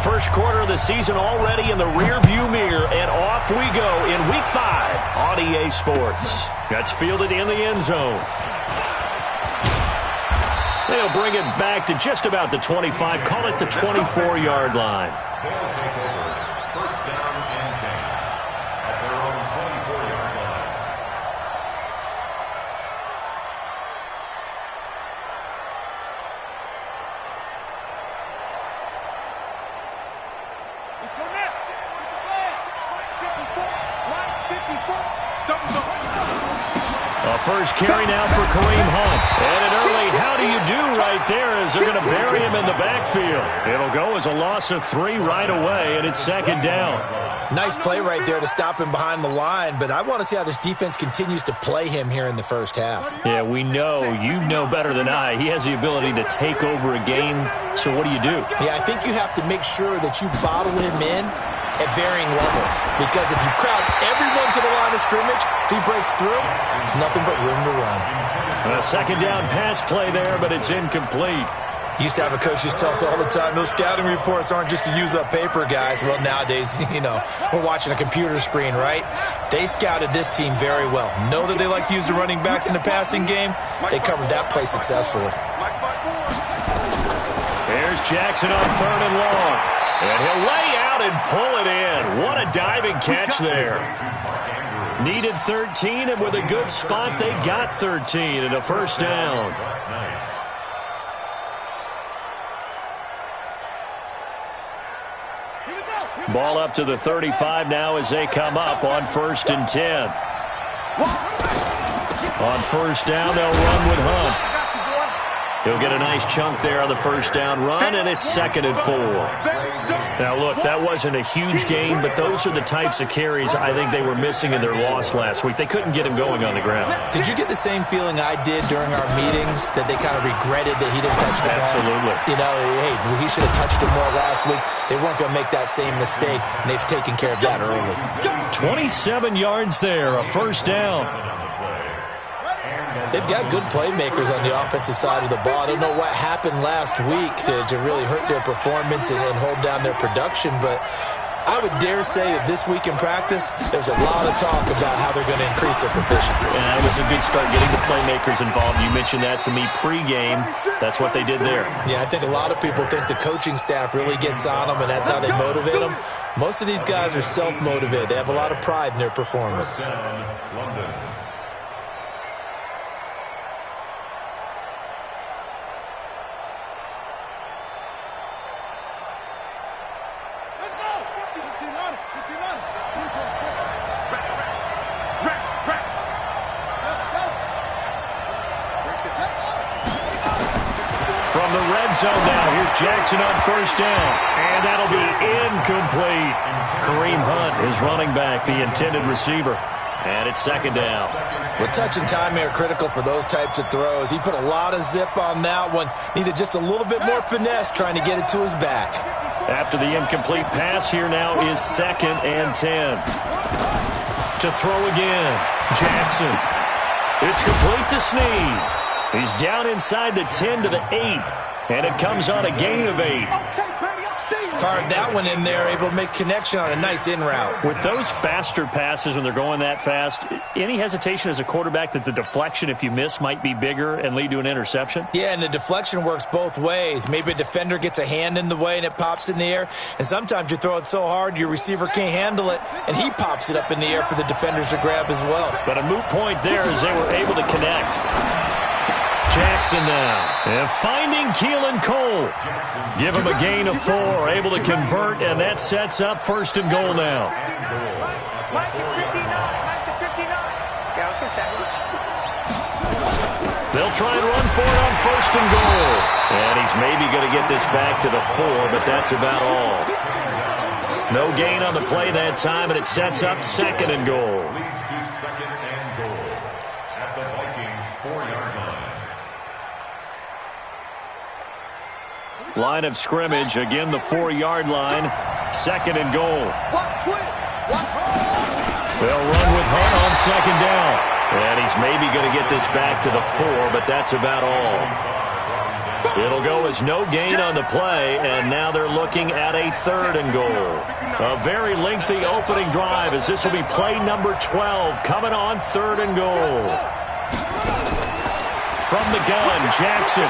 first quarter of the season already in the rearview mirror, and off we go in Week 5 on EA Sports. That's fielded in the end zone. They'll bring it back to just about the 25, call it the 24-yard line. First down and 10 at their own 24-yard line. Let's go now. A first carry now for Kareem Hunt. And an early how do you do right there as they're going to bury him in the backfield. It'll go as a loss of 3 right away, and it's second down. Nice play right there to stop him behind the line, but I want to see how this defense continues to play him here in the first half. Yeah, we know, you know better than I, he has the ability to take over a game, so what do you do? Yeah, I think you have to make sure that you bottle him in at varying levels, because if you crowd everyone to the line of scrimmage, if he breaks through, there's nothing but room to run. A second down pass play there, but it's incomplete. Used to have a coach used to tell us all the time, those scouting reports aren't just to use up paper, guys. Well, nowadays, you know, we're watching a computer screen, right? They scouted this team very well. Know that they like to use the running backs in the passing game. They covered that play successfully. There's Jackson on 3rd and long. And he'll lay out and pull it in. What a diving catch there. Needed 13, and with a good spot, they got 13 and a first down. Ball up to the 35 now as they come up on 1st and 10. On first down, they'll run with Hunt. He'll get a nice chunk there on the first down run, and it's 2nd and 4. Now, look, that wasn't a huge gain, but those are the types of carries I think they were missing in their loss last week. They couldn't get him going on the ground. Did you get the same feeling I did during our meetings, that they kind of regretted that he didn't touch the ball? Absolutely. You know, hey, he should have touched it more last week. They weren't going to make that same mistake, and they've taken care of that early. 27 yards there, a first down. They've got good playmakers on the offensive side of the ball. I don't know what happened last week to really hurt their performance and hold down their production, but I would dare say that this week in practice, there's a lot of talk about how they're going to increase their proficiency. Yeah, it was a good start getting the playmakers involved. You mentioned that to me pregame. That's what they did there. Yeah, I think a lot of people think the coaching staff really gets on them, and that's how they motivate them. Most of these guys are self-motivated. They have a lot of pride in their performance. From the red zone now, here's Jackson on first down, and that'll be incomplete. Kareem Hunt is running back, the intended receiver, and it's 2nd down. Well, touch and timing are critical for those types of throws. He put a lot of zip on that one. Needed just a little bit more finesse trying to get it to his back. After the incomplete pass, here now is 2nd and 10. To throw again, Jackson. It's complete to Snead. He's down inside the 10 to the 8, and it comes on a gain of 8. Fired that one in there, able to make connection on a nice in route. With those faster passes when they're going that fast, any hesitation as a quarterback that the deflection, if you miss, might be bigger and lead to an interception? Yeah, and the deflection works both ways. Maybe a defender gets a hand in the way and it pops in the air, and sometimes you throw it so hard your receiver can't handle it, and he pops it up in the air for the defenders to grab as well. But a moot point there as they were able to connect. Jackson now, and finding Keelan Cole. Give him a gain of 4, able to convert, and that sets up 1st and goal now. They'll try and run for it on 1st and goal. And he's maybe going to get this back to the 4, but that's about all. No gain on the play that time, and it sets up 2nd and goal. Leads to 2nd and goal at the Vikings 4-yard line. Line of scrimmage, again the 4-yard line. 2nd and goal. They'll run with Hunt on 2nd down. And he's maybe going to get this back to the 4, but that's about all. It'll go as no gain on the play, and now they're looking at a 3rd and goal. A very lengthy opening drive as this will be play number 12 coming on 3rd and goal. From the gun, Jackson.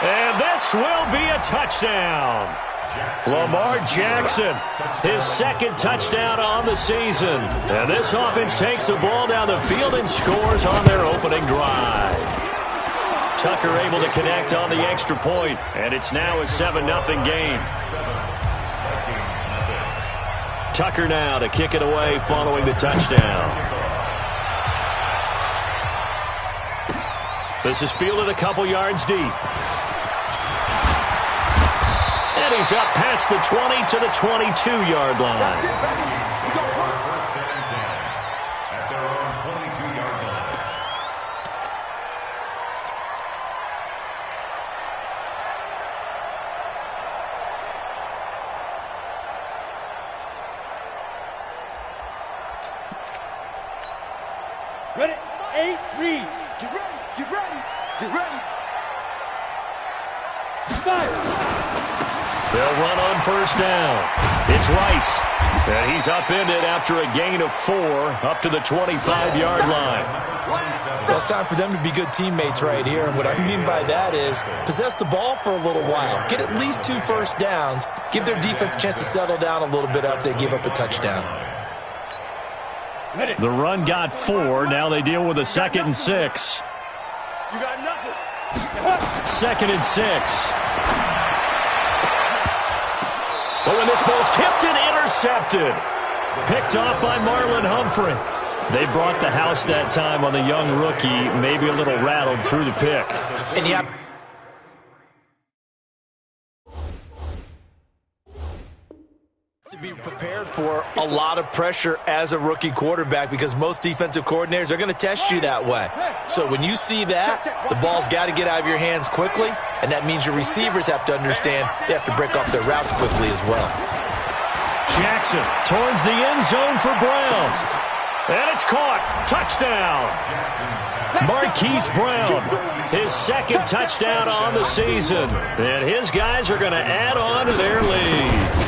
And this will be a touchdown. Lamar Jackson, his 2nd touchdown on the season. And this offense takes the ball down the field and scores on their opening drive. Tucker able to connect on the extra point, and it's now a 7-0 game. Tucker now to kick it away following the touchdown. This is fielded a couple yards deep. And he's up past the 20 to the 22-yard line. First and 10 at their own 22-yard line. Ready? 8, read. Get ready. Get ready. Get ready. 5. They'll run on first down. It's Rice. And he's upended after a gain of 4 up to the 25-yard line. Well, it's time for them to be good teammates right here. And what I mean by that is possess the ball for a little while. Get at least 2 first downs. Give their defense a chance to settle down a little bit after they give up a touchdown. The run got 4. Now they deal with a 2nd and 6. You got nothing. 2nd and 6. Oh, and this ball's tipped and intercepted. Picked off by Marlon Humphrey. They brought the house that time on the young rookie, maybe a little rattled through the pick. And yeah, to be prepared for a lot of pressure as a rookie quarterback because most defensive coordinators are going to test you that way. So when you see that, the ball's got to get out of your hands quickly, and that means your receivers have to understand they have to break off their routes quickly as well. Jackson towards the end zone for Brown. And it's caught. Touchdown. Marquise Brown, his 2nd touchdown on the season. And his guys are going to add on to their lead.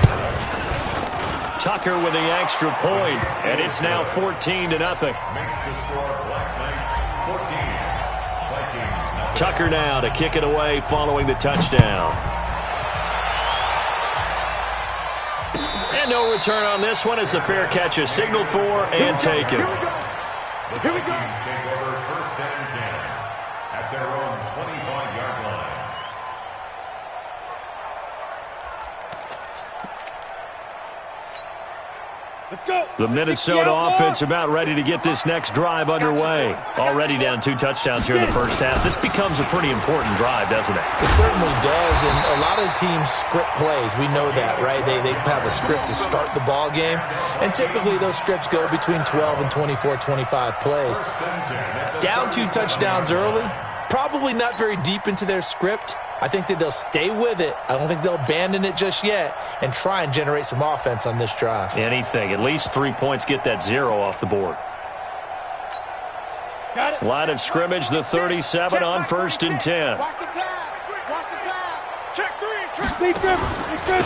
Tucker with the extra point, and it's now 14-0. Makes the score Black Knights 14. Vikings. Tucker now to kick it away following the touchdown. And no return on this one as the fair catch is signaled for and taken. The Vikings take over first and 10 at their own 25-yard line. Let's go. The Minnesota offense about ready to get this next drive underway. Already down 2 touchdowns here in the first half. This becomes a pretty important drive, doesn't it? It certainly does, and a lot of teams script plays. We know that, right? They have a script to start the ball game, and typically those scripts go between 12 and 24, 25 plays. Down 2 touchdowns early, probably not very deep into their script. I think that they'll stay with it. I don't think they'll abandon it just yet and try and generate some offense on this drive. Anything. At least 3 points, get that 0 off the board. Got it. Line of scrimmage, the 37 on first and 10. Watch the pass. Watch the pass. Check 3. Check. Be good. Be good.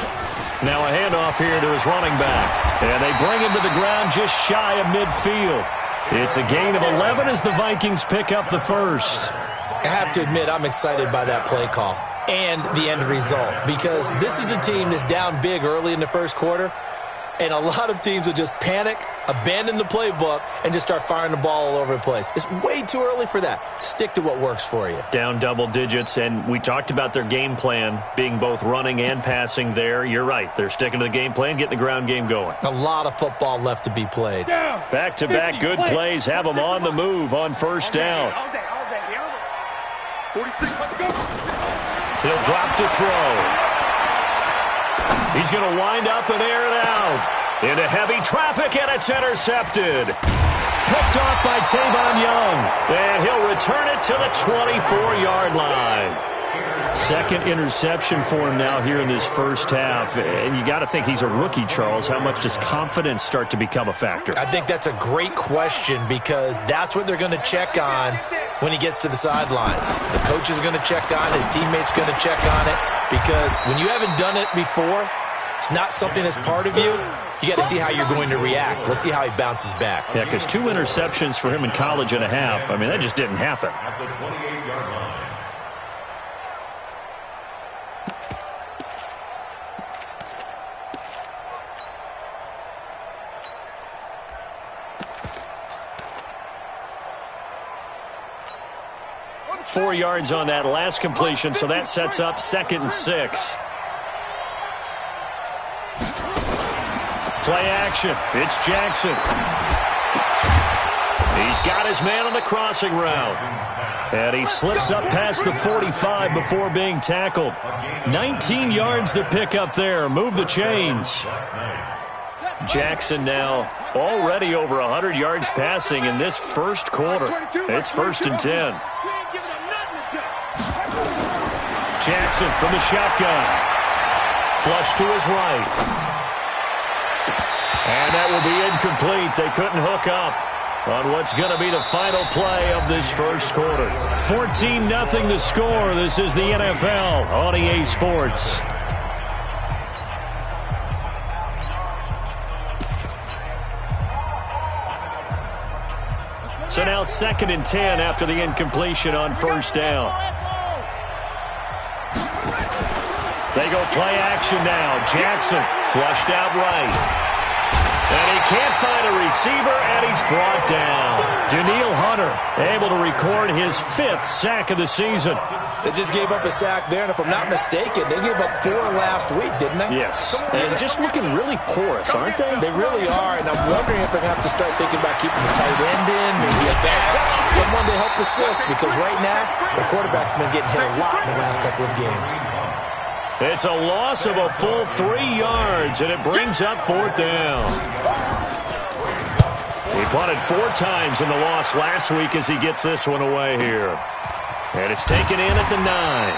Now a handoff here to his running back. And they bring him to the ground just shy of midfield. It's a gain of 11 as the Vikings pick up the first. I have to admit, I'm excited by that play call and the end result because this is a team that's down big early in the first quarter, and a lot of teams will just panic, abandon the playbook, and just start firing the ball all over the place. It's way too early for that. Stick to what works for you. Down double digits, and we talked about their game plan being both running and passing there. You're right. They're sticking to the game plan, getting the ground game going. A lot of football left to be played. Back-to-back good plays have them on the move on first down. 46, let's go. He'll drop to throw. He's going to wind up and air it out. Into heavy traffic, and it's intercepted. Picked off by Tavon Young. And he'll return it to the 24-yard line. 2nd interception for him now here in this first half. And you got to think he's a rookie, Charles. How much does confidence start to become a factor? I think that's a great question because that's what they're going to check on when he gets to the sidelines. The coach is going to check on it. His teammates going to check on it, because when you haven't done it before, it's not something that's part of you. You got to see how you're going to react. Let's see how he bounces back. Yeah, because 2 interceptions for him in college and a half. I mean, that just didn't happen. At the 28-yard line. Four yards on that last completion, so that sets up 2nd and 6. Play action. It's Jackson. He's got his man on the crossing route. And he slips up past the 45 before being tackled. 19 yards to pick up there. Move the chains. Jackson now already over 100 yards passing in this first quarter. It's 1st and 10. Jackson from the shotgun. Flush to his right. And that will be incomplete. They couldn't hook up on what's going to be the final play of this first quarter. 14-0 the score. This is the NFL on EA Sports. So now 2nd and 10 after the incompletion on 1st down. They go play action now. Jackson flushed out right. And he can't find a receiver, and he's brought down. Danielle Hunter able to record his 5th sack of the season. They just gave up a sack there, and if I'm not mistaken, they gave up 4 last week, didn't they? Yes. And just looking really porous, aren't they? They really are, and I'm wondering if they're going to have to start thinking about keeping the tight end in, maybe a back, someone to help assist, because right now, the quarterback's been getting hit a lot in the last couple of games. It's a loss of a full 3 yards, and it brings up 4th down. He punted 4 times in the loss last week as he gets this one away here. And it's taken in at the 9.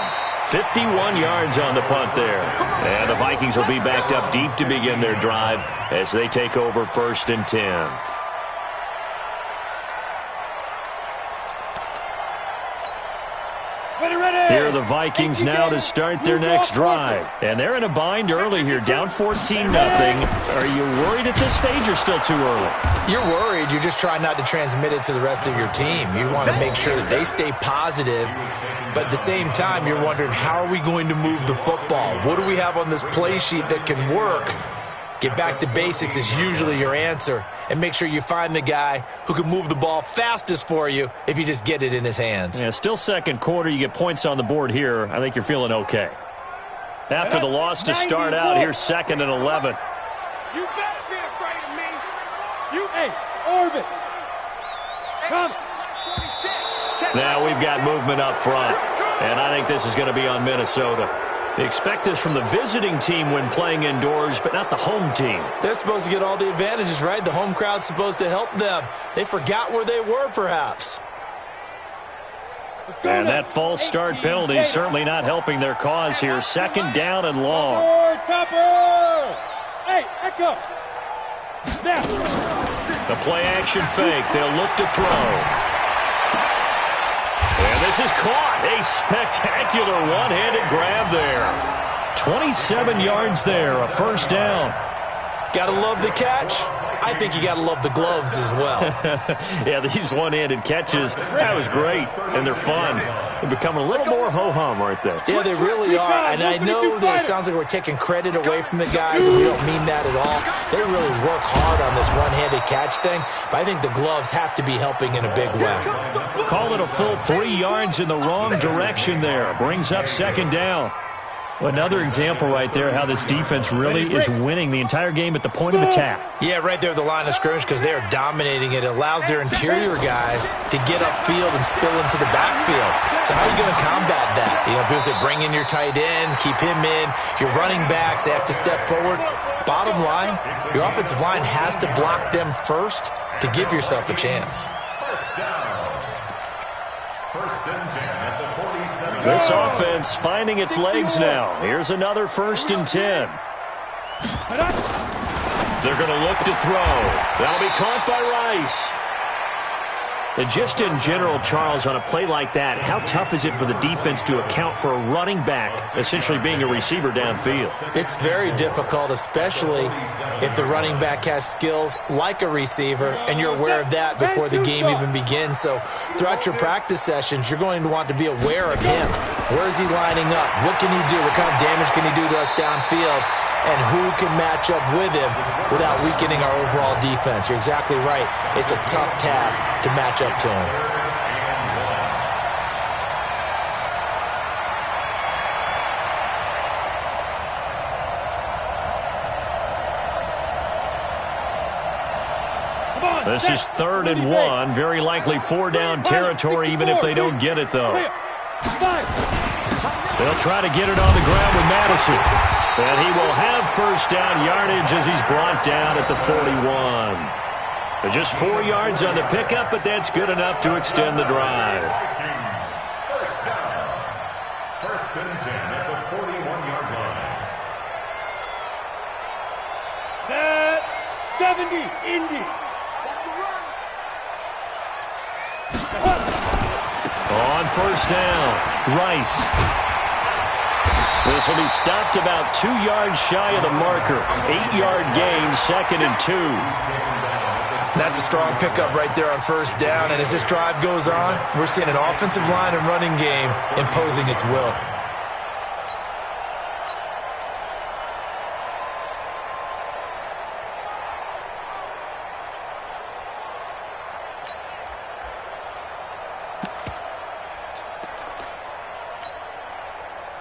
51 yards on the punt there. And the Vikings will be backed up deep to begin their drive as they take over 1st and 10. Here are the Vikings now to start their next drive. And they're in a bind early here, down 14-0. Are you worried at this stage or still too early? You're worried. You're just trying not to transmit it to the rest of your team. You want to make sure that they stay positive. But at the same time, you're wondering, how are we going to move the football? What do we have on this play sheet that can work? Get back to basics is usually your answer. And make sure you find the guy who can move the ball fastest for you if you just get it in his hands. Yeah, still 2nd quarter. You get points on the board here. I think you're feeling okay. After the loss to start out, here's 2nd and 11. You better be afraid of me. Hey, Orbit. Come. Now we've got movement up front. And I think this is going to be on Minnesota. They expect this from the visiting team when playing indoors, but not the home team. They're supposed to get all the advantages, right? The home crowd's supposed to help them. They forgot where they were, perhaps. And that false start penalty is certainly not helping their cause here. 2nd down and long. Topper! Hey, Echo! Now. The play-action fake. They'll look to throw. And this is caught. A spectacular one-handed grab there. 27 yards there, a 1st down. Gotta love the catch. I think you gotta love the gloves as well. Yeah, these one-handed catches, that was great, and they're fun. They become a little more ho-hum, aren't they? Yeah, they really are, and I know that it sounds like we're taking credit away from the guys, and we don't mean that at all. They really work hard on this one-handed catch thing, but I think the gloves have to be helping in a big way. Call it a full 3 yards in the wrong direction there. Brings up 2nd down. Another example right there how this defense really is winning the entire game at the point of attack. Yeah, right there at the line of scrimmage, because they are dominating it. It allows their interior guys to get upfield and spill into the backfield. So how are you going to combat that? You know, people say bring in your tight end, keep him in. Your running backs, they have to step forward. Bottom line, your offensive line has to block them first to give yourself a chance. 1st down. 1st and 10 at the 47. This offense finding its legs now. Here's another 1st and 10. They're going to look to throw. That'll be caught by Rice. And just in general, Charles, on a play like that, how tough is it for the defense to account for a running back essentially being a receiver downfield? It's very difficult, especially if the running back has skills like a receiver, and you're aware of that before the game even begins. So throughout your practice sessions, you're going to want to be aware of him. Where is he lining up? What can he do? What kind of damage can he do to us downfield? And who can match up with him without weakening our overall defense? You're exactly right. It's a tough task to match up to him. This is 3rd and 1. Very likely 4-down territory, even if they don't get it, though. They'll try to get it on the ground with Madison. And he will have first down yardage as he's brought down at the 41. But just 4 yards on the pickup, but that's good enough to extend the drive. First down. 1st and 10 at the 41-yard line. Set 70, Indy. On first down, Rice. This will be stopped about 2 yards shy of the marker. 8-yard gain, 2nd and 2. That's a strong pickup right there on first down. And as this drive goes on, we're seeing an offensive line and running game imposing its will.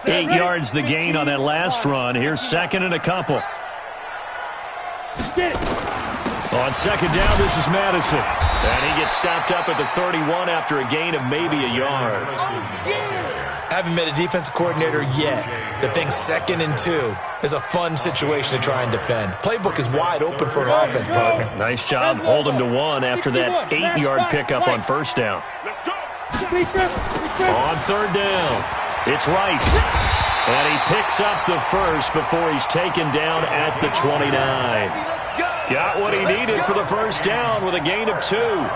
Eight yards the gain on that last run. Here's 2nd and a couple. On 2nd down, this is Madison. And he gets stopped up at the 31 after a gain of maybe a yard. I haven't met a defensive coordinator yet that thinks 2nd and 2 is a fun situation to try and defend. Playbook is wide open for an offense, partner. Nice job holding to 1 after that 8-yard pickup on first down. On 3rd down, it's Rice. And he picks up the first before he's taken down at the 29. Got what he needed for the first down with a gain of 2. 1st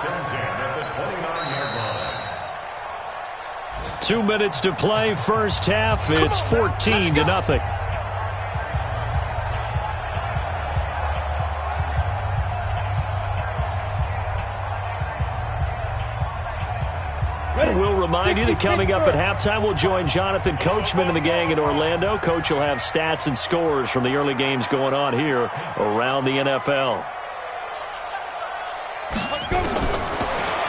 and 10 at the 29-yard line. 2 minutes to play, first half. It's 14-0. We'll remind you that coming up at halftime, we'll join Jonathan Coachman and the gang in Orlando. Coach will have stats and scores from the early games going on here around the NFL.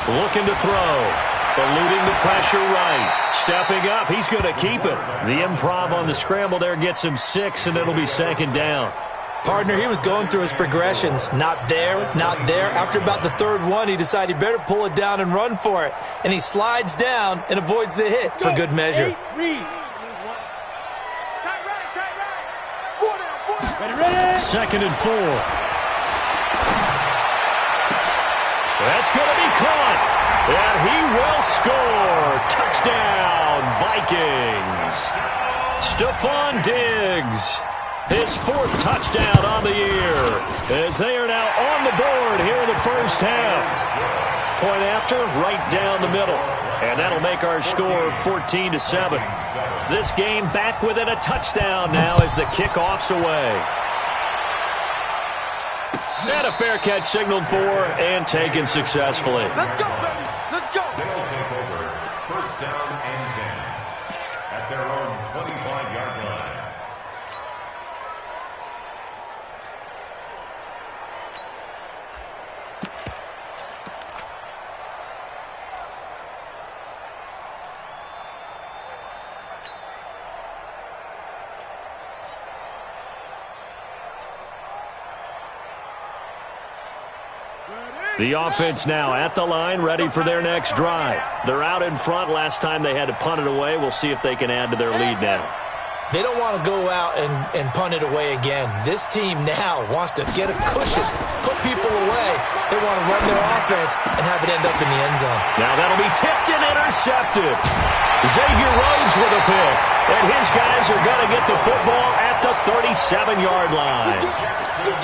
Looking to throw. Eluding the pressure right. Stepping up. He's going to keep it. The improv on the scramble there gets him 6, and it'll be 2nd down. Partner, he was going through his progressions. Not there, not there. After about the 3rd one, he decided he better pull it down and run for it. And he slides down and avoids the hit for good measure. 2nd and 4. That's going to be caught. And he will score. Touchdown, Vikings. Stephon Diggs. His 4th touchdown on the year as they are now on the board here in the first half. Point after, right down the middle. And that'll make our score 14-7. This game back within a touchdown now as the kickoff's away. And a fair catch signaled for and taken successfully. Let's go, baby. Let's go. They'll take over 1st down and 10 at their own 25-yard line. The offense now at the line, ready for their next drive. They're out in front. Last time they had to punt it away. We'll see if they can add to their lead now. They don't want to go out and punt it away again. This team now wants to get a cushion, put people away. They want to run their offense and have it end up in the end zone. Now that'll be tipped and intercepted. Xavier Rhodes with a pick. And his guys are going to get the football at the 37-yard line.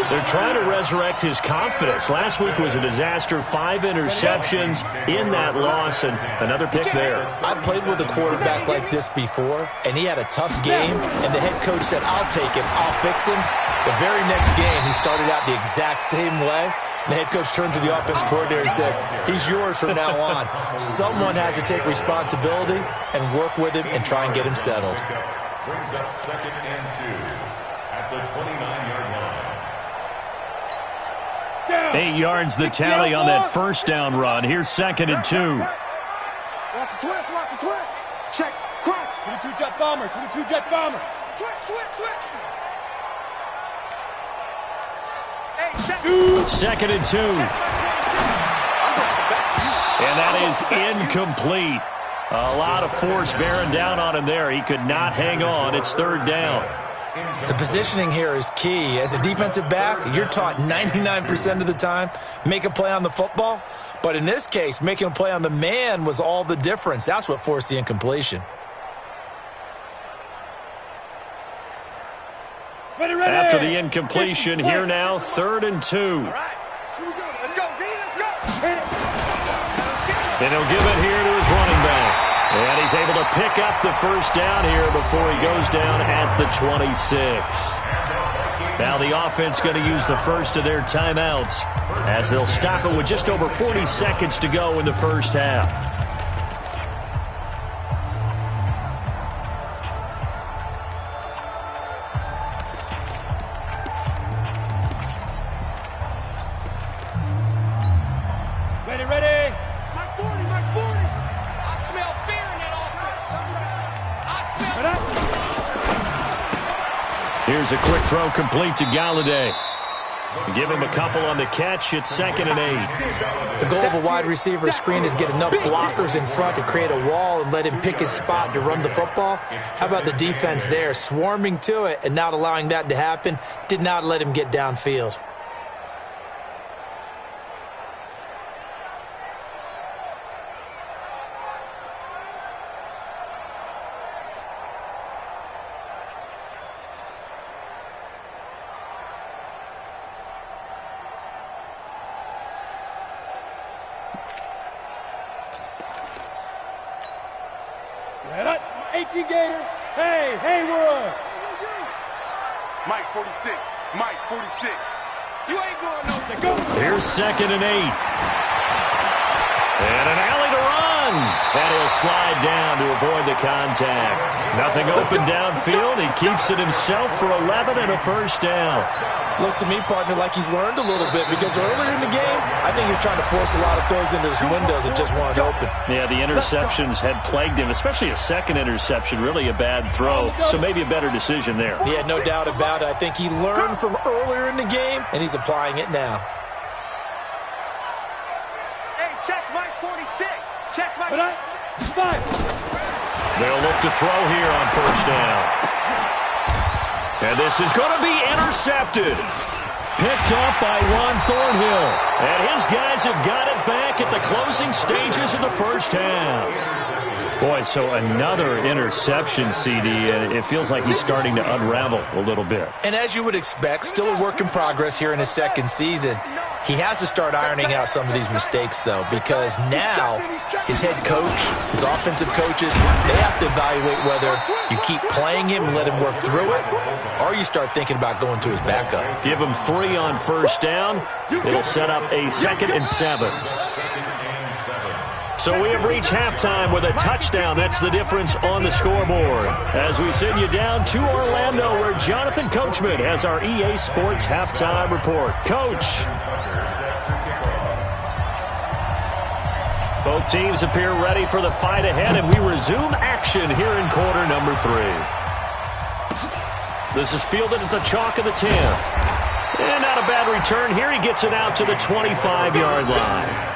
They're trying to resurrect his confidence. Last week was a disaster. 5 interceptions in that loss, and another pick there. I played with a quarterback like this before, and he had a tough game, and the head coach said, I'll take him, I'll fix him. The very next game, he started out the exact same way. The head coach turned to the offense coordinator and said, he's yours from now on. Someone has to take responsibility and work with him and try and get him settled. Brings up 2nd and 2 at the 29-yard line. 8 yards the tally on that first down run. Here's 2nd and 2. Watch the twist, watch the twist. Check, crouch. 22 jet bomber, 22 jet bomber. Switch. Hey, check. 2nd and 2. And that is incomplete. A lot of force bearing down on him there. He could not hang on. It's 3rd down. The positioning here is key. As a defensive back, you're taught 99% of the time, make a play on the football. But in this case, making a play on the man was all the difference. That's what forced the incompletion. After the incompletion, here now, 3rd and 2. All right, here we go. Let's go, D, let's go. And he'll give it here to his running back. And he's able to pick up the first down here before he goes down at the 26. Now the offense going to use the first of their timeouts as they'll stop it with just over 40 seconds to go in the first half. Ready. Mark 40. I smell fear in that offense. Here's a quick throw complete to Galladay. Give him a couple on the catch. It's 2nd and 8. The goal of a wide receiver screen is get enough blockers in front to create a wall and let him pick his spot to run the football. How about the defense there, swarming to it and not allowing that to happen? Did not let him get downfield. Set up. 18 Gator. Hey, Hayward. Mike 46. You ain't going nowhere. Go. Here's 2nd and 8. And an alley to run. And he'll slide down to avoid the contact. Nothing open downfield. He keeps it himself for 11 and a first down. Looks to me, partner, like he's learned a little bit because earlier in the game, I think he was trying to force a lot of throws into his windows and just wanted open. Yeah, the interceptions had plagued him, especially a second interception, really a bad throw. So maybe a better decision there. Yeah, no doubt about it. I think he learned from earlier in the game, and he's applying it now. Hey, check Mike 46. Check Mike. They'll look to throw here on first down. And this is going to be intercepted. Picked up by Ron Thornhill. And his guys have got it back at the closing stages of the first half. Boy, so another interception, CD. It feels like he's starting to unravel a little bit. And as you would expect, still a work in progress here in his second season. He has to start ironing out some of these mistakes, though, because now his head coach, his offensive coaches, they have to evaluate whether you keep playing him and let him work through it, or you start thinking about going to his backup. Give him 3 on first down. It'll set up a 2nd and 7. So we have reached halftime with a touchdown. That's the difference on the scoreboard. As we send you down to Orlando, where Jonathan Coachman has our EA Sports halftime report. Coach. Both teams appear ready for the fight ahead, and we resume action here in quarter number 3. This is fielded at the chalk of the 10. And not a bad return here. He gets it out to the 25-yard line.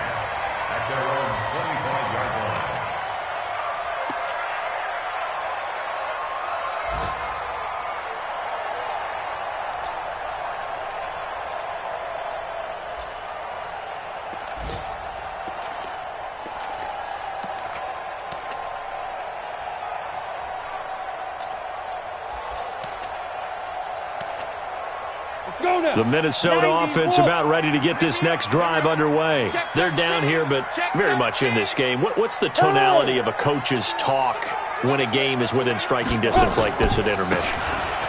The Minnesota offense about ready to get this next drive underway. They're down here, but very much in this game. What's the tonality of a coach's talk when a game is within striking distance like this at intermission?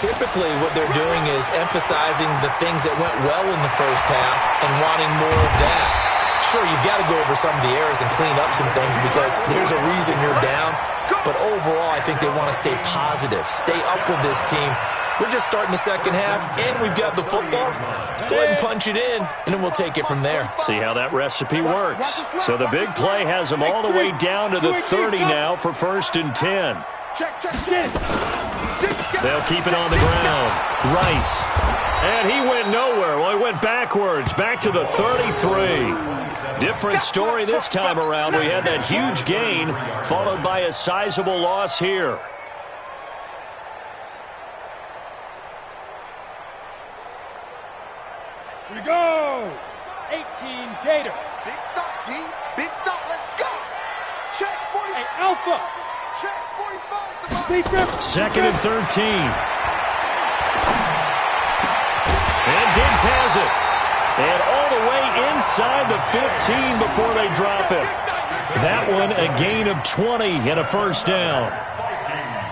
Typically, what they're doing is emphasizing the things that went well in the first half and wanting more of that. Sure, you've got to go over some of the errors and clean up some things because there's a reason you're down. But overall, I think they want to stay positive, stay up with this team. We're just starting the second half, and we've got the football. Let's go ahead and punch it in, and then we'll take it from there. See how that recipe works. So the big play has them all the way down to the 30 now for 1st and 10. They'll keep it on the ground. Rice. And he went nowhere. Well, he went backwards, back to the 33. Different story this time around. We had that huge gain, followed by a sizable loss here. Here we go. 18 Gator. Big stop, D. Big stop. Let's go. Check 45. Hey, Alpha. Check 45. Defense. 2nd and 13. And Diggs has it. And all the way inside the 15 before they drop it. That one a gain of 20 and a 1st down.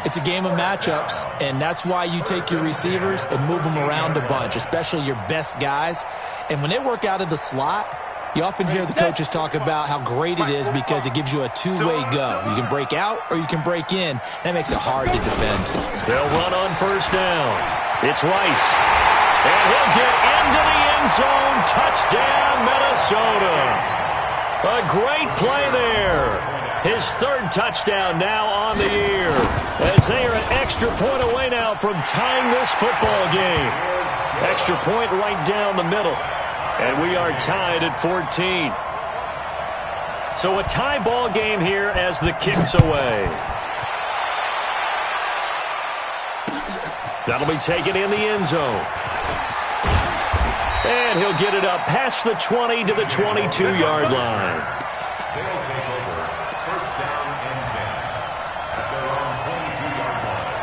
It's a game of matchups, and that's why you take your receivers and move them around a bunch, especially your best guys. And when they work out of the slot, you often hear the coaches talk about how great it is because it gives you a two-way go. You can break out or you can break in. That makes it hard to defend. They'll run on 1st down. It's Rice. And he'll get into the end zone. Touchdown, Minnesota. A great play there. His 3rd touchdown now on the year. As they are an extra point away now from tying this football game. Extra point right down the middle. And we are tied at 14. So a tie ball game here as the kick's away. That'll be taken in the end zone. And he'll get it up past the 20 to the 22-yard line. They'll take over 1st down and 10 at their own 22-yard line.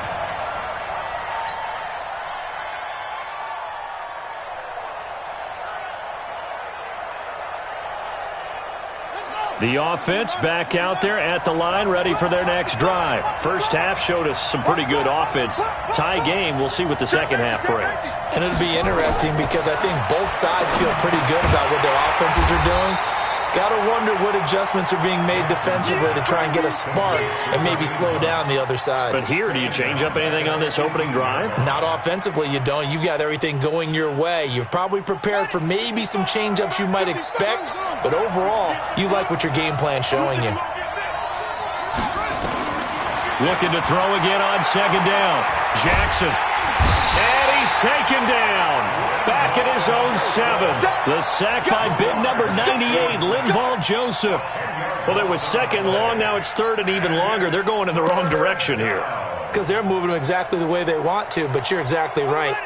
The offense back out there at the line, ready for their next drive. First half showed us some pretty good offense. Tie game, we'll see what the second half brings. And it'll be interesting because I think both sides feel pretty good about what their offenses are doing. Got to wonder what adjustments are being made defensively to try and get a spark and maybe slow down the other side. But here, do you change up anything on this opening drive? Not offensively, you don't. You've got everything going your way. You've probably prepared for maybe some change-ups you might expect, but overall, you like what your game plan's showing you. Looking to throw again on 2nd down. Jackson. And he's taken down. Back at his own 7. The sack by big number 98, Linval Joseph. Well, it was 2nd long. Now it's 3rd and even longer. They're going in the wrong direction here. Because they're moving them exactly the way they want to, but you're exactly right.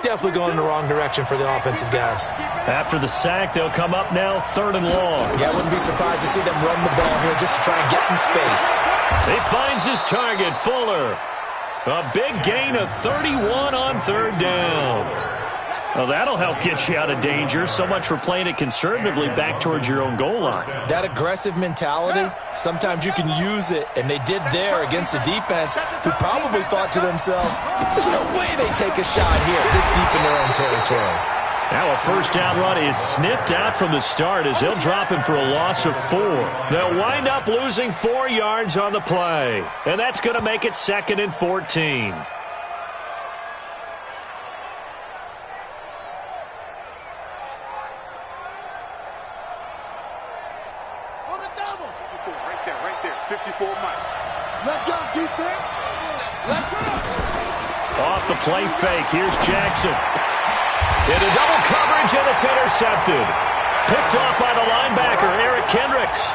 Definitely going in the wrong direction for the offensive guys. After the sack, they'll come up now 3rd and long. Yeah, I wouldn't be surprised to see them run the ball here just to try and get some space. He finds his target, Fuller. A big gain of 31 on 3rd down. Well, that'll help get you out of danger. So much for playing it conservatively back towards your own goal line. That aggressive mentality, sometimes you can use it, and they did there against a defense who probably thought to themselves, there's no way they take a shot here this deep in their own territory. Now a 1st down run is sniffed out from the start as they'll drop him for a loss of 4. They'll wind up losing 4 yards on the play. And that's going to make it 2nd and 14. Right there. 54 Mike. Let's go, defense. Let's go. Off the play fake. Here's Jackson. Into double coverage, and it's intercepted. Picked off by the linebacker, Eric Kendricks.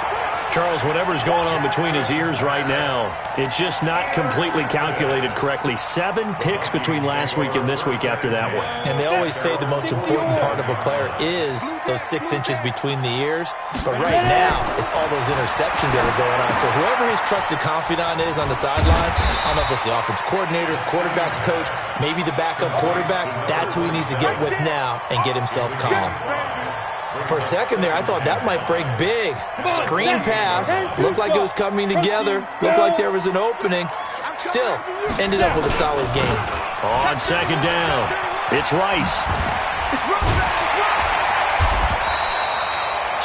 Charles, whatever's going on between his ears right now, it's just not completely calculated correctly. 7 picks between last week and this week after that one. And they always say the most important part of a player is those 6 inches between the ears. But right now, it's all those interceptions that are going on. So whoever his trusted confidant is on the sidelines, I don't know if it's the offensive coordinator, the quarterback's coach, maybe the backup quarterback, that's who he needs to get with now and get himself calm. For a second there, I thought that might break big. Screen pass. Looked like it was coming together. Looked like there was an opening. Still, ended up with a solid game. On second down, it's Rice.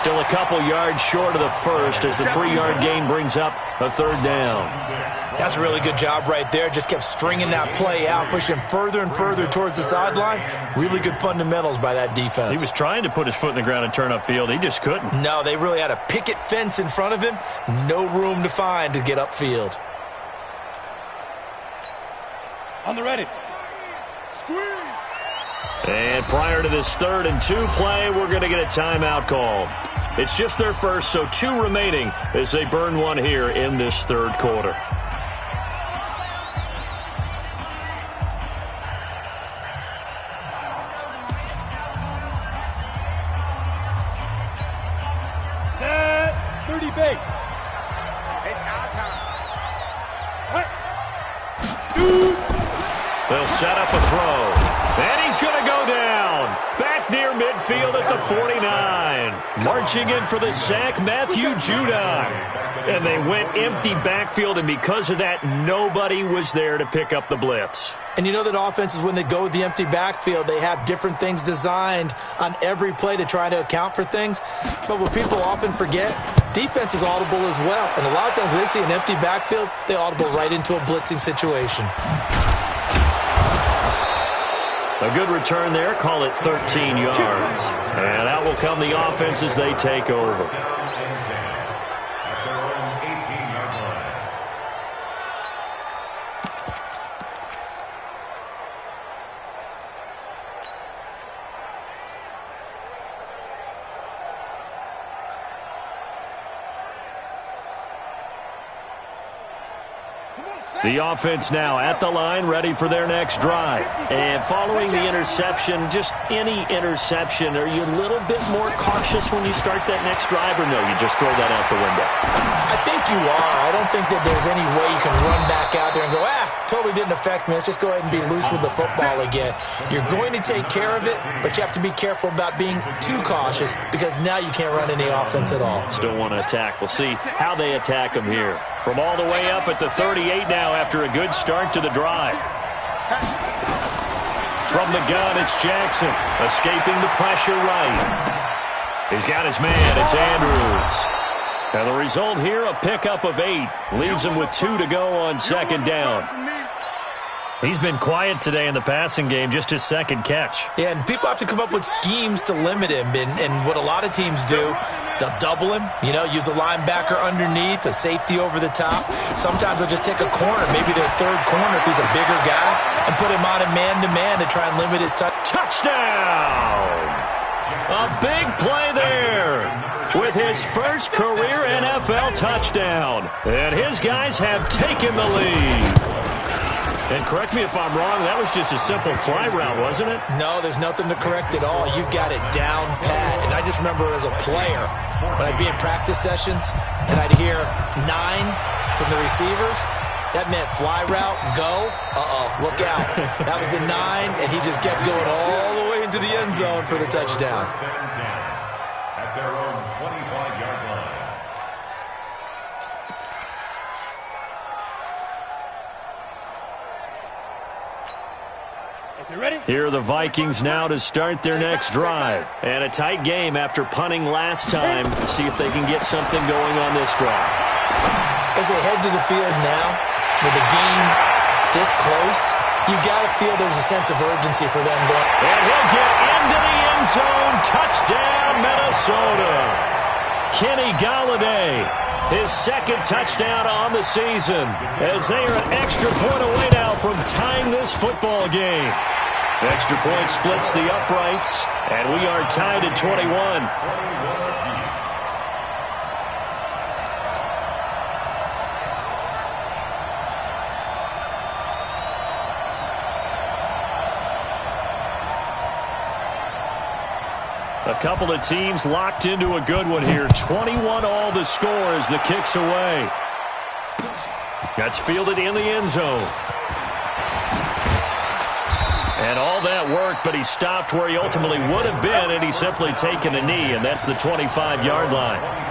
Still a couple yards short of the first as the 3-yard gain brings up a 3rd down. That's a really good job right there. Just kept stringing that play out, pushing him further and further towards the sideline. Really good fundamentals by that defense. He was trying to put his foot in the ground and turn upfield. He just couldn't. No, they really had a picket fence in front of him. No room to find to get upfield. On the ready. Squeeze. And prior to this 3rd and 2 play, we're going to get a timeout called. It's just their first, so 2 remaining as they burn one here in this 3rd quarter. Set. 30 base. It's our time. They'll set up a throw. And he's going to go down. Back near midfield at the 49. Marching in for the sack, Matthew Judon. And they went empty backfield, and because of that, nobody was there to pick up the blitz. And you know that offenses, when they go with the empty backfield, they have different things designed on every play to try to account for things. But what people often forget, defense is audible as well. And a lot of times when they see an empty backfield, they audible right into a blitzing situation. A good return there. Call it 13 yards. And out will come the offense as they take over. The offense now at the line, ready for their next drive. And following the interception, just any interception, are you a little bit more cautious when you start that next drive, or no, you just throw that out the window? I think you are. I don't think that there's any way you can run back out there and go, totally didn't affect me. Let's just go ahead and be loose with the football again. You're going to take care of it, but you have to be careful about being too cautious because now you can't run any offense at all. Still want to attack. We'll see how they attack them here. From all the way up at the 38 now after a good start to the drive. From the gun, it's Jackson. Escaping the pressure right. He's got his man. It's Andrews. And the result here, a pickup of 8. Leaves him with 2 to go on second down. He's been quiet today in the passing game, just his second catch. Yeah, and people have to come up with schemes to limit him. And what a lot of teams do, they'll double him, use a linebacker underneath, a safety over the top. Sometimes they'll just take a corner, maybe their 3rd corner if he's a bigger guy, and put him on a man-to-man to try and limit his touchdown! A big play there with his first career NFL touchdown. And his guys have taken the lead. And correct me if I'm wrong, that was just a simple fly route, wasn't it? No, there's nothing to correct at all. You've got it down pat. And I just remember as a player, when I'd be in practice sessions and I'd hear 9 from the receivers, that meant fly route, go, look out. That was the 9, and he just kept going all the way into the end zone for the touchdown. At their own 25-yard line. Ready? Here are the Vikings now to start their next drive. And a tight game after punting last time. See if they can get something going on this drive. As they head to the field now, with the game this close, you've got to feel there's a sense of urgency for them going. And he'll get into the end zone. Touchdown, Minnesota. Kenny Golladay, his 2nd touchdown on the season, as they are an extra point away now from tying this football game. Extra point splits the uprights, and we are tied at 21. A couple of teams locked into a good one here. 21 all the score as the kick's away. That's fielded in the end zone. And all that work, but he stopped where he ultimately would have been, and he's simply taken a knee, and that's the 25-yard line.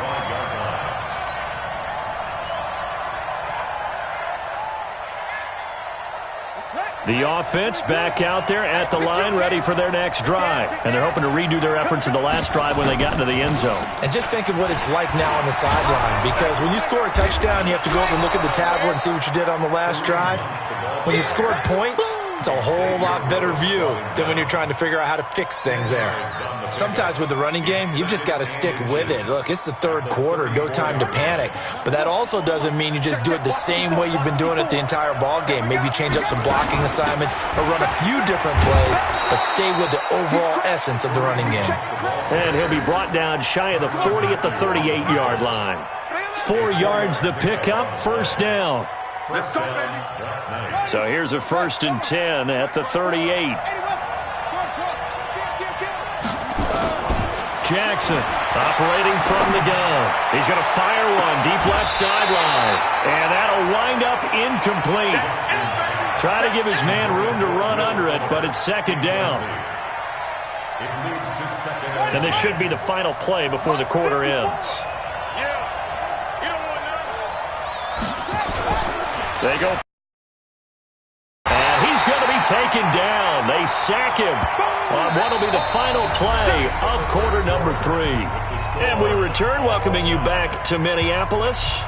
The offense back out there at the line, ready for their next drive. And they're hoping to redo their efforts in the last drive when they got into the end zone. And just think of what it's like now on the sideline, because when you score a touchdown, you have to go over and look at the tablet and see what you did on the last drive. When you scored points, it's a whole lot better view than when you're trying to figure out how to fix things there. Sometimes with the running game, you've just got to stick with it. Look, it's the third quarter, no time to panic. But that also doesn't mean you just do it the same way you've been doing it the entire ball game. Maybe change up some blocking assignments or run a few different plays, but stay with the overall essence of the running game. And he'll be brought down shy of the 40 at the 38-yard line. 4 yards the pickup, first down. Let's go, baby. So here's a 1st and 10 at the 38. Jackson operating from the gun. He's going to fire one deep left sideline. And that'll wind up incomplete. Try to give his man room to run under it, but it's second down. And this should be the final play before the quarter ends. They go. And he's going to be taken down. They sack him on what will be the final play of quarter number 3. And we return, welcoming you back to Minneapolis.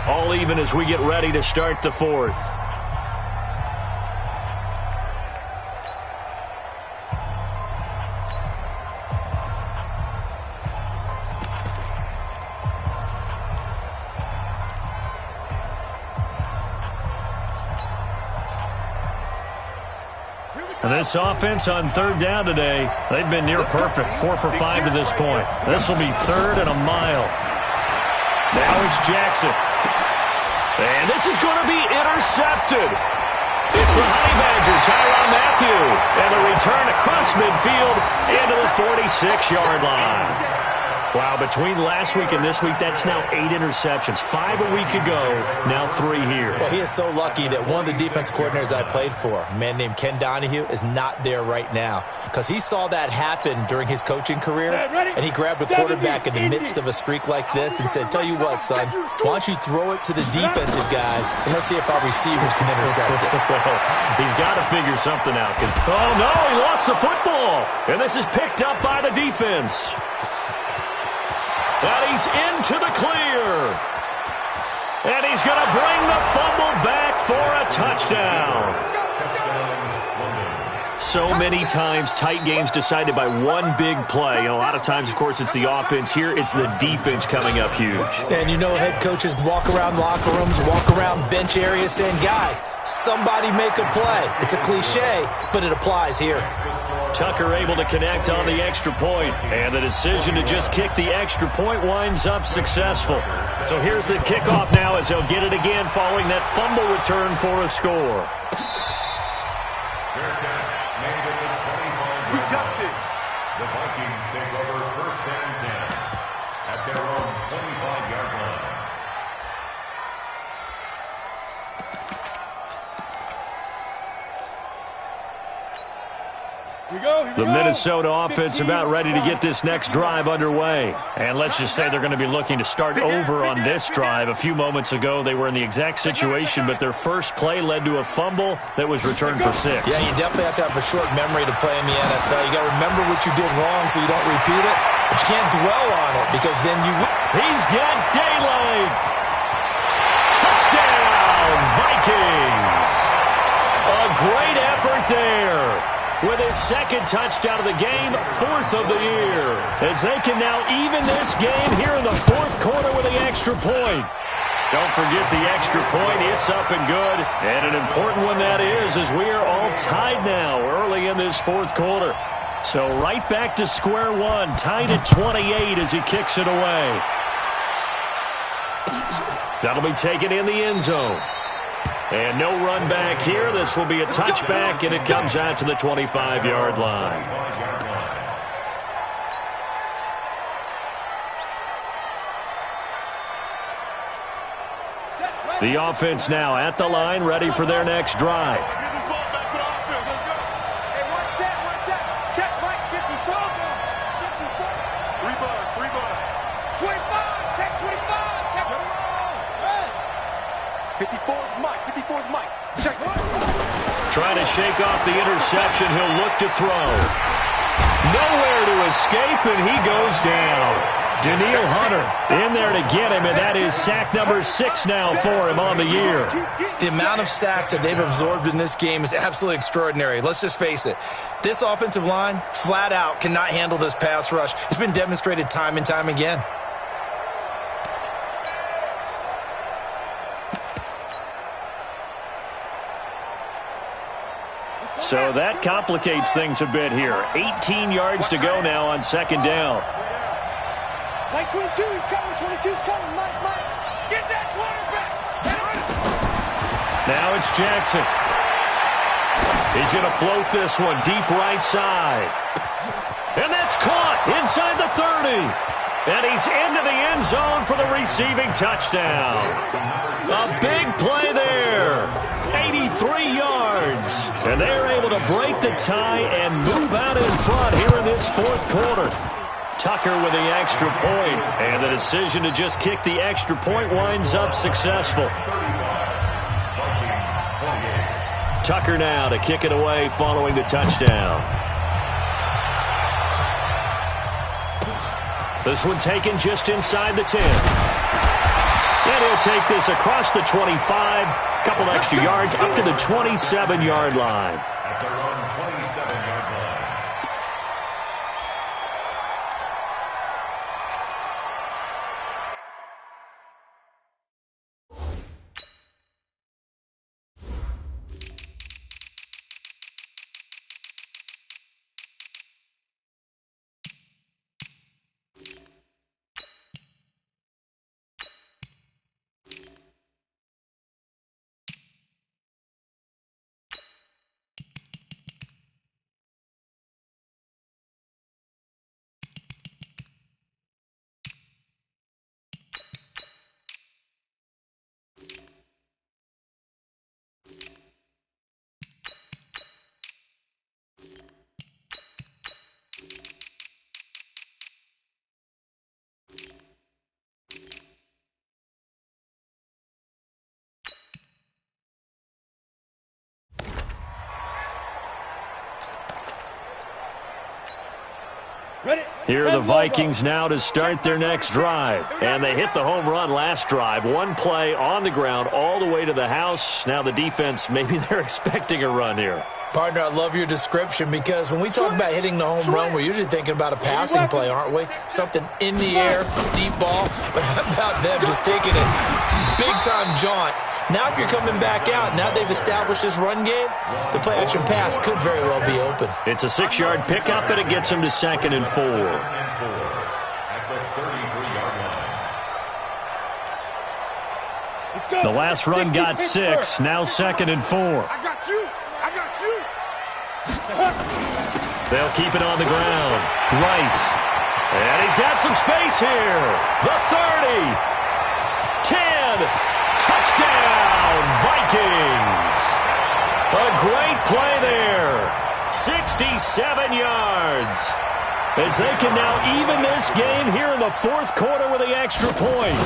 All even as we get ready to start the 4th. And this offense on 3rd down today, they've been near perfect. 4 for 5 to this point. This will be 3rd and a mile. Now it's Jackson. And this is going to be intercepted. It's the Honey Badger, Tyrann Mathieu. And the return across midfield into the 46-yard line. Wow, between last week and this week, that's now 8 interceptions. 5 a week ago, now 3 here. Well, he is so lucky that one of the defense coordinators I played for, a man named Ken Donahue, is not there right now. Because he saw that happen during his coaching career, and he grabbed a quarterback in the midst of a streak like this and said, tell you what, son, why don't you throw it to the defensive guys, and let's see if our receivers can intercept it. He's got to figure something out. Oh, no, he lost the football. And this is picked up by the defense. And he's into the clear. And he's going to bring the fumble back for a touchdown. So many times tight games decided by one big play. And a lot of times, of course, it's the offense. Here, it's the defense coming up huge. And you know head coaches walk around locker rooms, walk around bench areas saying, guys, somebody make a play. It's a cliche, but it applies here. Tucker able to connect on the extra point. And the decision to just kick the extra point winds up successful. So here's the kickoff now as they'll get it again following that fumble return for a score. We got this. The Vikings take over 1st and 10 at their own 25-yard line. The Minnesota offense about ready to get this next drive underway. And let's just say they're going to be looking to start over on this drive. A few moments ago, they were in the exact situation, but their first play led to a fumble that was returned for 6. Yeah, you definitely have to have a short memory to play in the NFL. You got to remember what you did wrong so you don't repeat it, but you can't dwell on it because then you will. He's got daylight. Touchdown, Vikings. A great effort there. With his second touchdown of the game, 4th of the year. As they can now even this game here in the 4th quarter with the extra point. Don't forget the extra point. It's up and good. And an important one that is, as we are all tied now early in this 4th quarter. So right back to square one, tied at 28 as he kicks it away. That'll be taken in the end zone. And no run back here. This will be a touchback, and it comes out to the 25-yard line. The offense now at the line, ready for their next drive. Trying to shake off the interception. He'll look to throw. Nowhere to escape, and he goes down. Daniil Hunter in there to get him, and that is sack number 6 now for him on the year. The amount of sacks that they've absorbed in this game is absolutely extraordinary. Let's just face it. This offensive line, flat out, cannot handle this pass rush. It's been demonstrated time and time again. So that complicates things a bit here. 18 yards to go now on second down. Mike 22, he's coming. 22's coming. Mike. Get that quarterback. Now it's Jackson. He's going to float this one deep right side. And that's caught inside the 30. And he's into the end zone for the receiving touchdown. A big play there. 83 yards. And they're able to break the tie and move out in front here in this fourth quarter. Tucker with the extra point. And the decision to just kick the extra point winds up successful. Tucker now to kick it away following the touchdown. This one taken just inside the 10. And he'll take this across the 25. Couple extra yards up to the 27-yard line. At their own 27-yard line. Here are the Vikings now to start their next drive. And they hit the home run last drive. One play on the ground all the way to the house. Now the defense, maybe they're expecting a run here. Partner, I love your description because when we talk about hitting the home run, we're usually thinking about a passing play, aren't we? Something in the air, deep ball. But how about them just taking it big-time jaunt? Now if you're coming back out, now they've established this run game, the play-action pass could very well be open. It's a 6-yard pickup, and it gets them to 2nd and 4. The last run got 6, now 2nd and 4. I got you. They'll keep it on the ground. Rice. And he's got some space here. The 30. 10. Touchdown, Vikings. A great play there. 67 yards. As they can now even this game here in the fourth quarter with the extra point.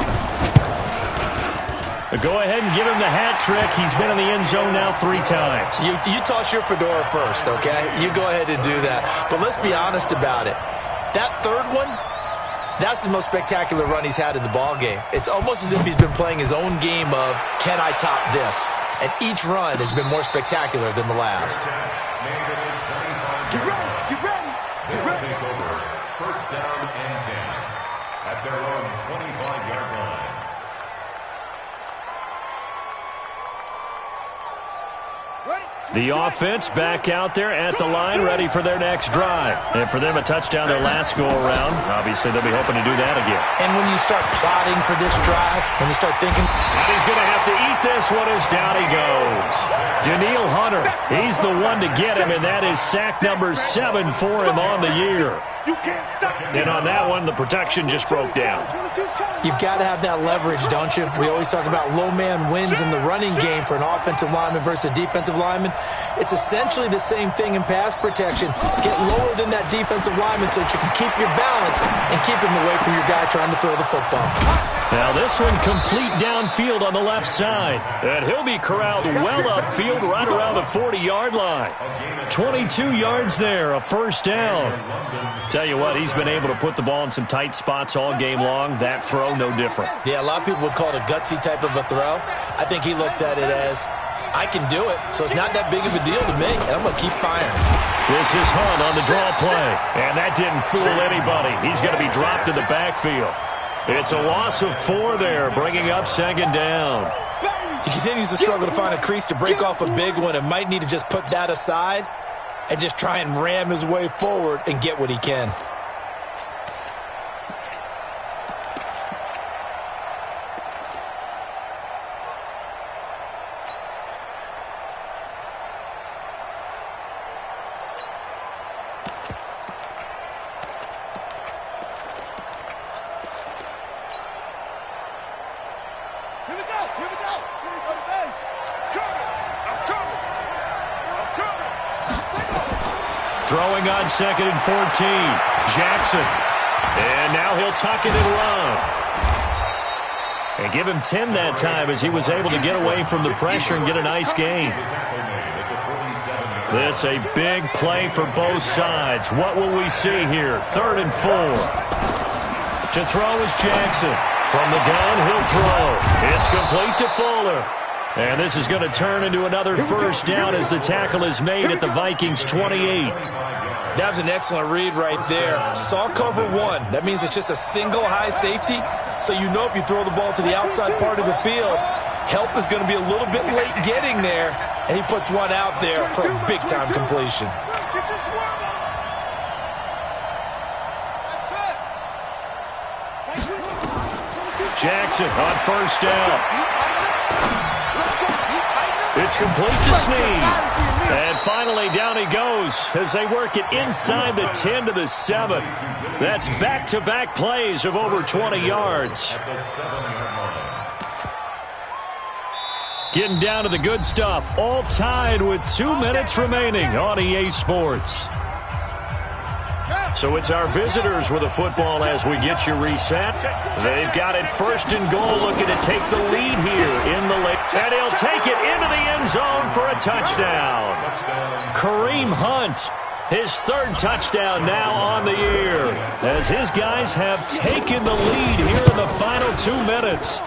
Go ahead and give him the hat trick. He's been in the end zone now 3 times. You toss your fedora first, okay? You go ahead and do that. But let's be honest about it. That third one, that's the most spectacular run he's had in the ballgame. It's almost as if he's been playing his own game of, can I top this? And each run has been more spectacular than the last. Get ready. Take over. First down and 10 at their own 25-yard line. The offense back out there at the line, ready for their next drive. And for them, a touchdown their last go-around. Obviously, they'll be hoping to do that again. And when you start plotting for this drive, when you start thinking... And he's going to have to eat this one as down he goes. Daniil Hunter, he's the one to get him, and that is sack number 7 for him on the year. You can't stop. And on that one, the protection just broke down. You've got to have that leverage, don't you? We always talk about low man wins in the running game for an offensive lineman versus a defensive lineman. It's essentially the same thing in pass protection. Get lower than that defensive lineman so that you can keep your balance and keep him away from your guy trying to throw the football. Now this one complete downfield on the left side. And he'll be corralled well upfield right around the 40-yard line. 22 yards there, a first down. Tell you what, he's been able to put the ball in some tight spots all game long. That throw, no different. Yeah, a lot of people would call it a gutsy type of a throw. I think he looks at it as, I can do it, so it's not that big of a deal to me, and I'm going to keep firing. This is Hunt on the draw play, and that didn't fool anybody. He's going to be dropped in the backfield. It's a loss of 4 there, bringing up second down. He continues to struggle to find a crease to break off a big one and might need to just put that aside and just try and ram his way forward and get what he can. Throwing on second and 14. Jackson. And now he'll tuck it and run. And give him 10 that time as he was able to get away from the pressure and get a nice gain. This a big play for both sides. What will we see here? 3rd and 4. To throw is Jackson. From the gun, he'll throw. It's complete to Fuller. And this is going to turn into another first down as the tackle is made at the Vikings 28. That was an excellent read right there. Saw cover 1. That means it's just a single high safety. So you know if you throw the ball to the outside part of the field, help is going to be a little bit late getting there. And he puts one out there for a big-time completion. Jackson on first down. It's complete to Snead. And finally down he goes as they work it inside the 10 to the 7. That's back-to-back plays of over 20 yards. Getting down to the good stuff. All tied with 2 minutes remaining on EA Sports. So it's our visitors with the football as we get you reset. They've got it 1st and goal, looking to take the lead here in the late. And he'll take it into the end zone for a touchdown. Kareem Hunt, his 3rd touchdown now on the year, as his guys have taken the lead here in the final 2 minutes.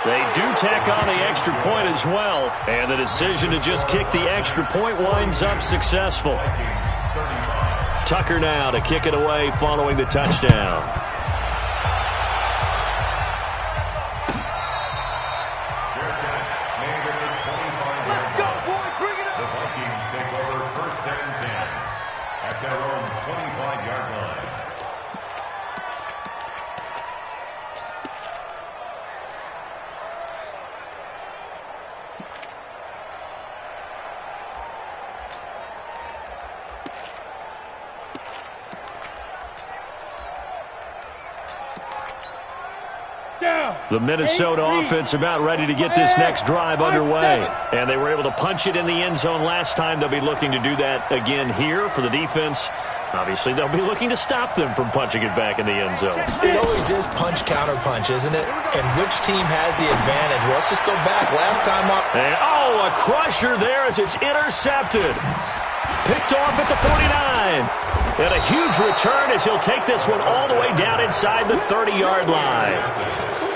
They do tack on the extra point as well, and the decision to just kick the extra point winds up successful. Tucker now to kick it away following the touchdown. Let's go, boy. Bring it up. The Vikings take over 1st and 10 at their own 25-yard line. The Minnesota offense about ready to get this next drive underway. And they were able to punch it in the end zone last time. They'll be looking to do that again here for the defense. Obviously, they'll be looking to stop them from punching it back in the end zone. It always is punch-counter-punch, isn't it? And which team has the advantage? Well, let's just go back. Last time up. And, oh, a crusher there as it's intercepted. Picked off at the 49. And a huge return as he'll take this one all the way down inside the 30-yard line.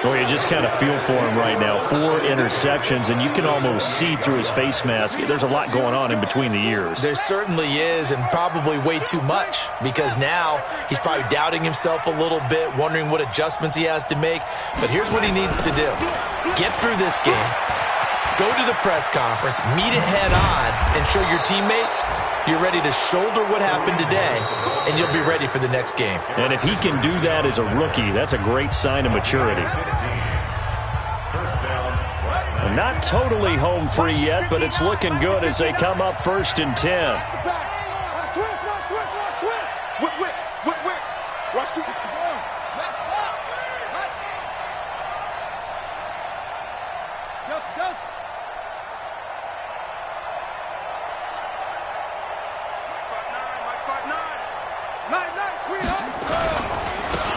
Well, you just kind of feel for him right now. 4 interceptions, and you can almost see through his face mask. There's a lot going on in between the ears. There certainly is, and probably way too much, because now he's probably doubting himself a little bit, wondering what adjustments he has to make. But here's what he needs to do. Get through this game. Go to the press conference, meet it head on, and show your teammates you're ready to shoulder what happened today, and you'll be ready for the next game. And if he can do that as a rookie, that's a great sign of maturity. And not totally home free yet, but it's looking good as they come up 1st and 10.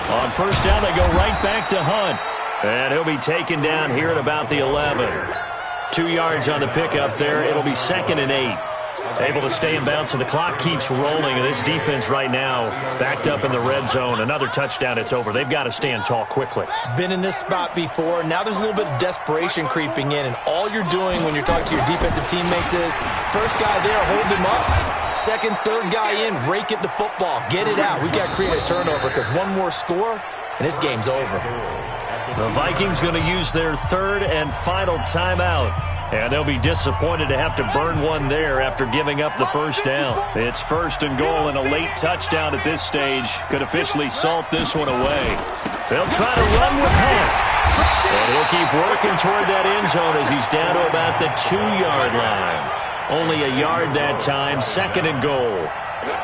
On first down, they go right back to Hunt. And he'll be taken down here at about the 11. 2 yards on the pickup there. It'll be 2nd and 8. Able to stay in bounds, so the clock keeps rolling. And this defense right now backed up in the red zone. Another touchdown, it's over. They've got to stand tall quickly. Been in this spot before. Now there's a little bit of desperation creeping in. And all you're doing when you're talking to your defensive teammates is, first guy there, hold him up. Second, third guy in, rake at the football. Get it out. We've got to create a turnover because one more score, and this game's over. The Vikings going to use their 3rd and final timeout. And they'll be disappointed to have to burn one there after giving up the first down. It's 1st and goal, and a late touchdown at this stage could officially salt this one away. They'll try to run with Hunt. And he'll keep working toward that end zone as he's down to about the 2-yard line. Only a yard that time, 2nd and goal.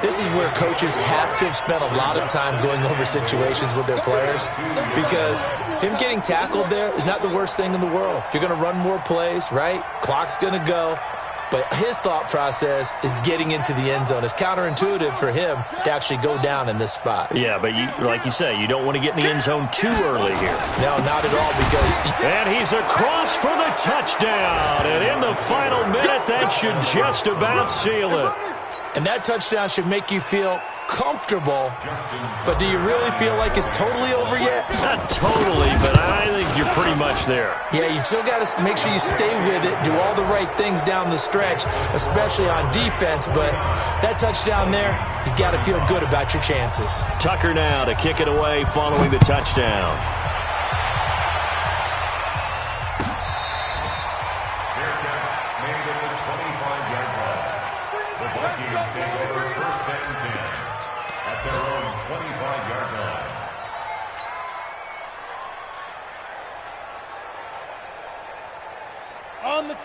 This is where coaches have to have spent a lot of time going over situations with their players, because him getting tackled there is not the worst thing in the world. You're going to run more plays, right? Clock's going to go. But his thought process is getting into the end zone. It's counterintuitive for him to actually go down in this spot. Yeah, but like you say, you don't want to get in the end zone too early here. No, not at all, because... And he's across for the touchdown. And in the final minute, that should just about seal it. And that touchdown should make you feel comfortable, but do you really feel like it's totally over yet? Not totally, but I think you're pretty much there. Yeah, you still got to make sure you stay with it, do all the right things down the stretch, especially on defense, but that touchdown there, you got to feel good about your chances. Tucker now to kick it away following the touchdown.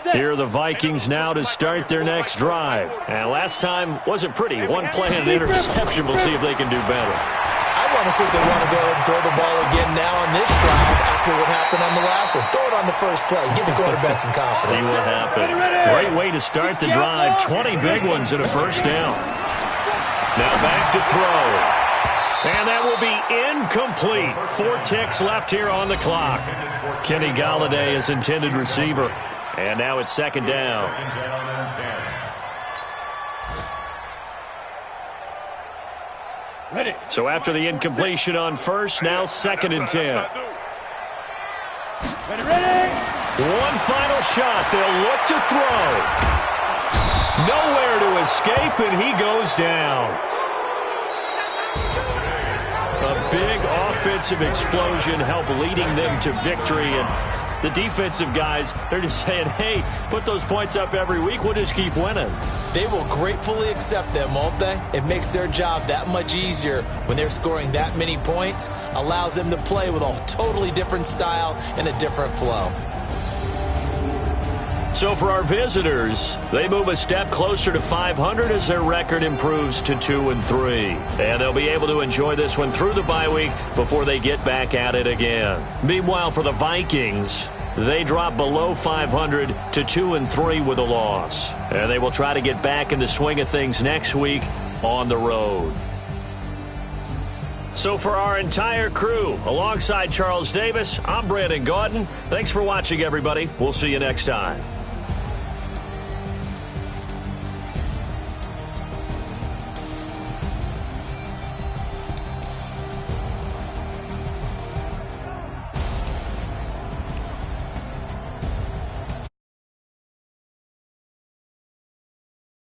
Here are the Vikings now to start their next drive. And last time wasn't pretty. One play and an interception. We'll see if they can do better. I want to see if they want to go ahead and throw the ball again now on this drive after what happened on the last one. Throw it on the first play. Give the quarterback some confidence. See what happens. Great way to start the drive. 20 big ones and a first down. Now back to throw. And that will be incomplete. 4 ticks left here on the clock. Kenny Golladay is intended receiver. And now it's 2nd down. Ready. So after the incompletion on first, now 2nd and 10. Ready. One final shot. They'll look to throw. Nowhere to escape, and he goes down. A big offensive explosion helped leading them to victory, and the defensive guys, they're just saying, hey, put those points up every week. We'll just keep winning. They will gratefully accept them, won't they? It makes their job that much easier when they're scoring that many points. Allows them to play with a totally different style and a different flow. So for our visitors, they move a step closer to 500 as their record improves to 2-3. And they'll be able to enjoy this one through the bye week before they get back at it again. Meanwhile, for the Vikings, they drop below 500 to 2-3 with a loss. And they will try to get back in the swing of things next week on the road. So for our entire crew, alongside Charles Davis, I'm Brandon Gaudin. Thanks for watching, everybody. We'll see you next time.